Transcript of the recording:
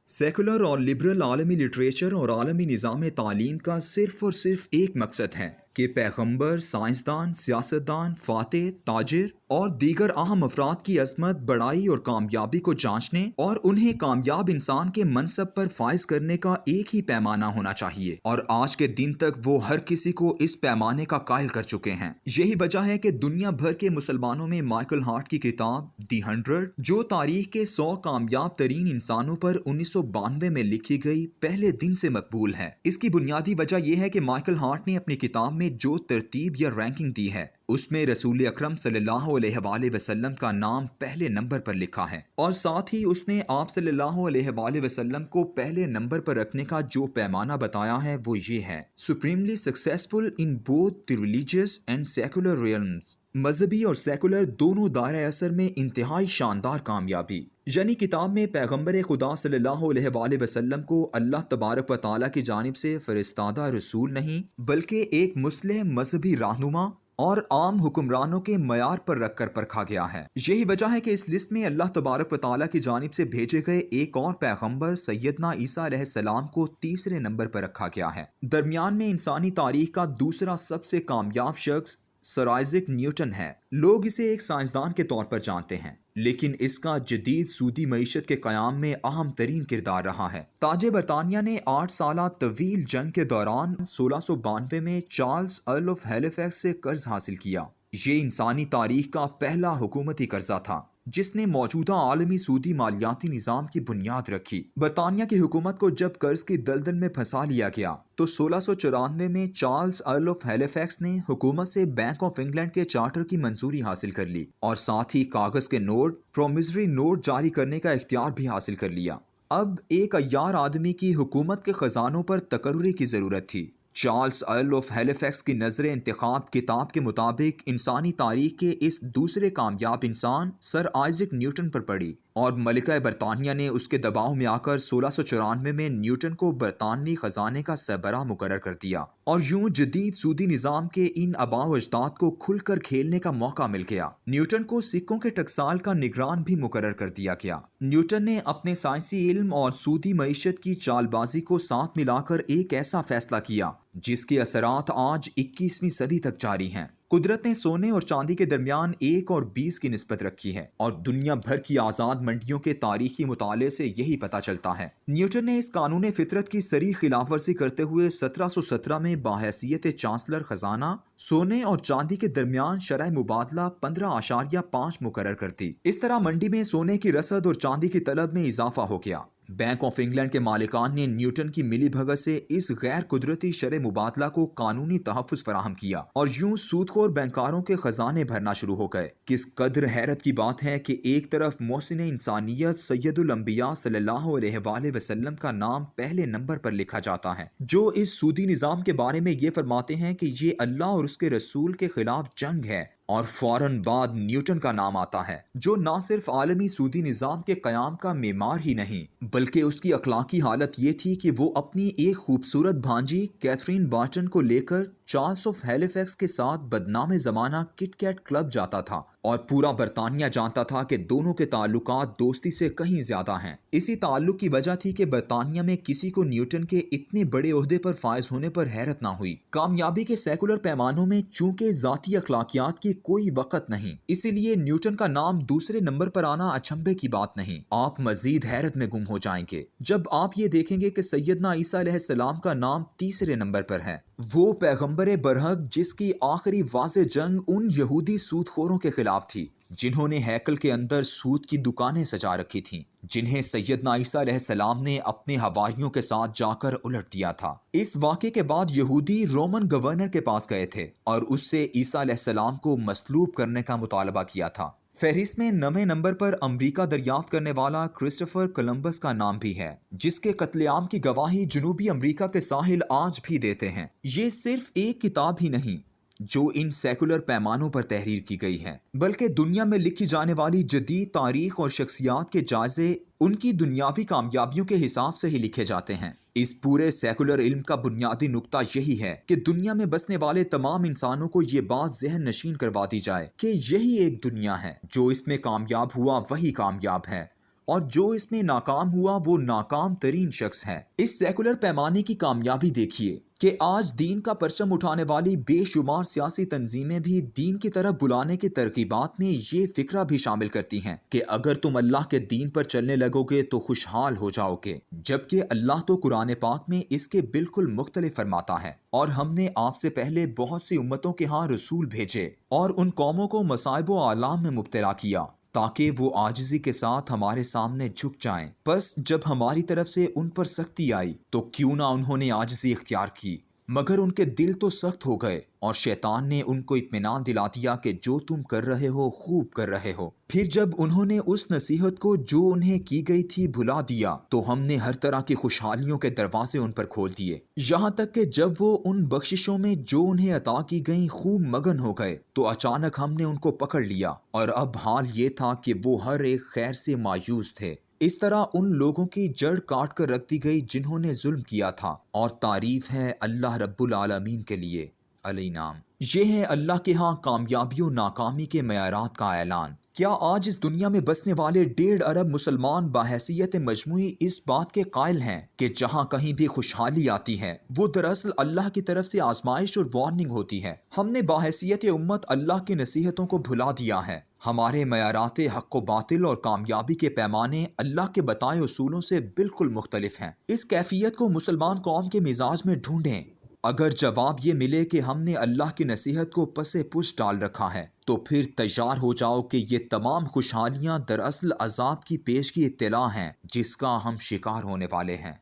Secular اور liberal عالمی literature اور عالمی نظام تعلیم کا صرف اور صرف ایک مقصد ہے کہ پیغمبر، سائنسدان، سیاستدان، فاتح، تاجر اور دیگر اہم افراد کی عظمت، بڑائی اور کامیابی کو جانچنے اور انہیں کامیاب انسان کے منصب پر فائز کرنے کا ایک ہی پیمانہ ہونا چاہیے، اور آج کے دن تک وہ ہر کسی کو اس پیمانے کا قائل کر چکے ہیں۔ یہی وجہ ہے کہ دنیا بھر کے مسلمانوں میں مائیکل ہارٹ کی کتاب دی 100، جو تاریخ کے 100 کامیاب ترین انسانوں پر 1992 میں لکھی گئی، پہلے دن سے مقبول ہے۔ اس کی بنیادی وجہ یہ ہے کہ مائیکل ہارٹ نے اپنی کتاب میں جو ترتیب یا رینکنگ دی ہے، اس میں رسول اکرم صلی اللہ علیہ وآلہ وسلم کا نام پہلے نمبر پر لکھا ہے، اور ساتھ ہی اس نے آپ صلی اللہ علیہ وآلہ وسلم کو پہلے نمبر پر رکھنے کا جو پیمانہ بتایا ہے وہ یہ ہے: supremely successful in both the religious and secular realms, مذہبی اور سیکولر دونوں دائرۂ اثر میں انتہائی شاندار کامیابی۔ یعنی کتاب میں پیغمبر خدا صلی اللہ علیہ وآلہ وسلم کو اللہ تبارک و تعالیٰ کی جانب سے فرستادہ رسول نہیں، بلکہ ایک مسلم مذہبی رہنما اور عام حکمرانوں کے معیار پر رکھ کر پرکھا گیا ہے۔ یہی وجہ ہے کہ اس لسٹ میں اللہ تبارک و تعالیٰ کی جانب سے بھیجے گئے ایک اور پیغمبر سیدنا عیسیٰ علیہ السلام کو تیسرے نمبر پر رکھا گیا ہے۔ درمیان میں انسانی تاریخ کا دوسرا سب سے کامیاب شخص سر آئزیک نیوٹن ہے۔ لوگ اسے ایک سائنسدان کے طور پر جانتے ہیں، لیکن اس کا جدید سودی معیشت کے قیام میں اہم ترین کردار رہا ہے۔ تاج برطانیہ نے 8 سالہ طویل جنگ کے دوران 1692 میں چارلز ارل آف ہیلیفیکس سے قرض حاصل کیا۔ یہ انسانی تاریخ کا پہلا حکومتی قرضہ تھا جس نے موجودہ عالمی سودی مالیاتی نظام کی بنیاد رکھی۔ برطانیہ کی حکومت کو جب قرض کی دلدل میں پھنسا لیا گیا تو 1694 میں چارلز ارل آف ہیلیفیکس نے حکومت سے بینک آف انگلینڈ کے چارٹر کی منظوری حاصل کر لی، اور ساتھ ہی کاغذ کے نوٹ، پرومیسری نوٹ جاری کرنے کا اختیار بھی حاصل کر لیا۔ اب ایک عیار آدمی کی حکومت کے خزانوں پر تقرری کی ضرورت تھی۔ چارلز ارل آف ہیلیفیکس کی نظر انتخاب کتاب کے مطابق انسانی تاریخ کے اس دوسرے کامیاب انسان سر آئزیک نیوٹن پر پڑی، اور ملکہ برطانیہ نے اس کے دباؤ میں آ کر 1694 میں نیوٹن کو برطانوی خزانے کا سربراہ مقرر کر دیا، اور یوں جدید سودی نظام کے ان آباء و اجداد کو کھل کر کھیلنے کا موقع مل گیا۔ نیوٹن کو سکوں کے ٹکسال کا نگران بھی مقرر کر دیا گیا۔ نیوٹن نے اپنے سائنسی علم اور سودی معیشت کی چال بازی کو ساتھ ملا کر ایک ایسا فیصلہ کیا جس کے اثرات آج 21ویں صدی تک جاری ہیں۔ قدرت نے سونے اور چاندی کے درمیان 1 اور 20 کی نسبت رکھی ہے، اور دنیا بھر کی آزاد منڈیوں کے تاریخی مطالعے سے یہی پتہ چلتا ہے۔ نیوٹن نے اس قانون فطرت کی صریح خلاف ورزی کرتے ہوئے 1717 میں بحیثیت چانسلر خزانہ سونے اور چاندی کے درمیان شرح مبادلہ 15.5 مقرر کر دی۔ اس طرح منڈی میں سونے کی رسد اور چاندی کی طلب میں اضافہ ہو گیا۔ بینک آف انگلینڈ کے مالکان نے نیوٹن کی ملی بھگت سے اس غیر قدرتی شرح مبادلہ کو قانونی تحفظ فراہم کیا، اور یوں سود خور بینکاروں کے خزانے بھرنا شروع ہو گئے۔ کس قدر حیرت کی بات ہے کہ ایک طرف محسن انسانیت سید الانبیاء صلی اللہ علیہ وآلہ وسلم کا نام پہلے نمبر پر لکھا جاتا ہے، جو اس سودی نظام کے بارے میں یہ فرماتے ہیں کہ یہ اللہ اور اس کے رسول کے خلاف جنگ ہے، اور فوراً بعد نیوٹن کا نام آتا ہے، جو نہ صرف عالمی سودی نظام کے قیام کا معمار ہی نہیں بلکہ اس کی اخلاقی حالت یہ تھی کہ وہ اپنی ایک خوبصورت بھانجی کیتھرین بارٹن کو لے کر چارلز آف ہیلیفیکس کے ساتھ بدنام زمانہ کٹ کیٹ کلب جاتا تھا، اور پورا برطانیہ جانتا تھا کہ دونوں کے تعلقات دوستی سے کہیں زیادہ ہیں۔ اسی تعلق کی وجہ تھی کہ برطانیہ میں کسی کو نیوٹن کے اتنے بڑے عہدے پر فائز ہونے پر حیرت نہ ہوئی۔ کامیابی کے سیکولر پیمانوں میں چونکہ ذاتی اخلاقیات کی کوئی وقت نہیں، اسی لیے نیوٹن کا نام دوسرے نمبر پر آنا اچنبھے کی بات نہیں۔ آپ مزید حیرت میں گم ہو جائیں گے جب آپ یہ دیکھیں گے کہ سیدنا عیسیٰ علیہ السلام کا نام تیسرے نمبر پر ہے، وہ پیغمبر برحق جس کی آخری واضح جنگ ان یہودی سود خوروں کے خلاف تھی جنہوں نے ہیکل کے اندر سود کی دکانیں سجا رکھی تھیں، جنہیں سیدنا عیسیٰ علیہ السلام نے اپنے حواریوں کے ساتھ جا کر الٹ دیا تھا۔ اس واقعے کے بعد یہودی رومن گورنر کے پاس گئے تھے اور اس سے عیسیٰ علیہ السلام کو مصلوب کرنے کا مطالبہ کیا تھا۔ فہرست میں 9ویں نمبر پر امریکہ دریافت کرنے والا کرسٹوفر کولمبس کا نام بھی ہے، جس کے قتل عام کی گواہی جنوبی امریکہ کے ساحل آج بھی دیتے ہیں۔ یہ صرف ایک کتاب ہی نہیں جو ان سیکولر پیمانوں پر تحریر کی گئی ہے، بلکہ دنیا میں لکھی جانے والی جدید تاریخ اور شخصیات کے جائزے ان کی دنیاوی کامیابیوں کے حساب سے ہی لکھے جاتے ہیں۔ اس پورے سیکولر علم کا بنیادی نقطہ یہی ہے کہ دنیا میں بسنے والے تمام انسانوں کو یہ بات ذہن نشین کروا دی جائے کہ یہی ایک دنیا ہے، جو اس میں کامیاب ہوا وہی کامیاب ہے، اور جو اس میں ناکام ہوا وہ ناکام ترین شخص ہے۔ اس سیکولر پیمانے کی کامیابی دیکھیے کہ آج دین کا پرچم اٹھانے والی بے شمار سیاسی تنظیمیں بھی دین کی طرف بلانے کی ترغیبات میں یہ فکرہ بھی شامل کرتی ہیں کہ اگر تم اللہ کے دین پر چلنے لگو گے تو خوشحال ہو جاؤ گے، جبکہ اللہ تو قرآن پاک میں اس کے بالکل مختلف فرماتا ہے۔ اور ہم نے آپ سے پہلے بہت سی امتوں کے ہاں رسول بھیجے اور ان قوموں کو مصائب و آلام میں مبتلا کیا تاکہ وہ عاجزی کے ساتھ ہمارے سامنے جھک جائیں۔ بس جب ہماری طرف سے ان پر سختی آئی تو کیوں نہ انہوں نے عاجزی اختیار کی، مگر ان کے دل تو سخت ہو گئے اور شیطان نے ان کو اطمینان دلا دیا کہ جو تم کر رہے ہو خوب کر رہے ہو۔ پھر جب انہوں نے اس نصیحت کو جو انہیں کی گئی تھی بھلا دیا تو ہم نے ہر طرح کی خوشحالیوں کے دروازے ان پر کھول دیے، یہاں تک کہ جب وہ ان بخششوں میں جو انہیں عطا کی گئیں خوب مگن ہو گئے تو اچانک ہم نے ان کو پکڑ لیا، اور اب حال یہ تھا کہ وہ ہر ایک خیر سے مایوس تھے۔ اس طرح ان لوگوں کی جڑ کاٹ کر رکھ دی گئی جنہوں نے ظلم کیا تھا، اور تعریف ہے اللہ رب العالمین کے لیے۔ علی نام، یہ ہے اللہ کے ہاں کامیابی و ناکامی کے معیارات کا اعلان۔ کیا آج اس دنیا میں بسنے والے 1.5 ارب مسلمان بحیثیت مجموعی اس بات کے قائل ہیں کہ جہاں کہیں بھی خوشحالی آتی ہے وہ دراصل اللہ کی طرف سے آزمائش اور وارننگ ہوتی ہے؟ ہم نے بحیثیت امت اللہ کی نصیحتوں کو بھلا دیا ہے۔ ہمارے معیارات حق و باطل اور کامیابی کے پیمانے اللہ کے بتائے اصولوں سے بالکل مختلف ہیں۔ اس کیفیت کو مسلمان قوم کے مزاج میں ڈھونڈیں۔ اگر جواب یہ ملے کہ ہم نے اللہ کی نصیحت کو پسے پش ڈال رکھا ہے تو پھر تیار ہو جاؤ کہ یہ تمام خوشحالیاں دراصل عذاب کی پیشگی اطلاع ہیں جس کا ہم شکار ہونے والے ہیں۔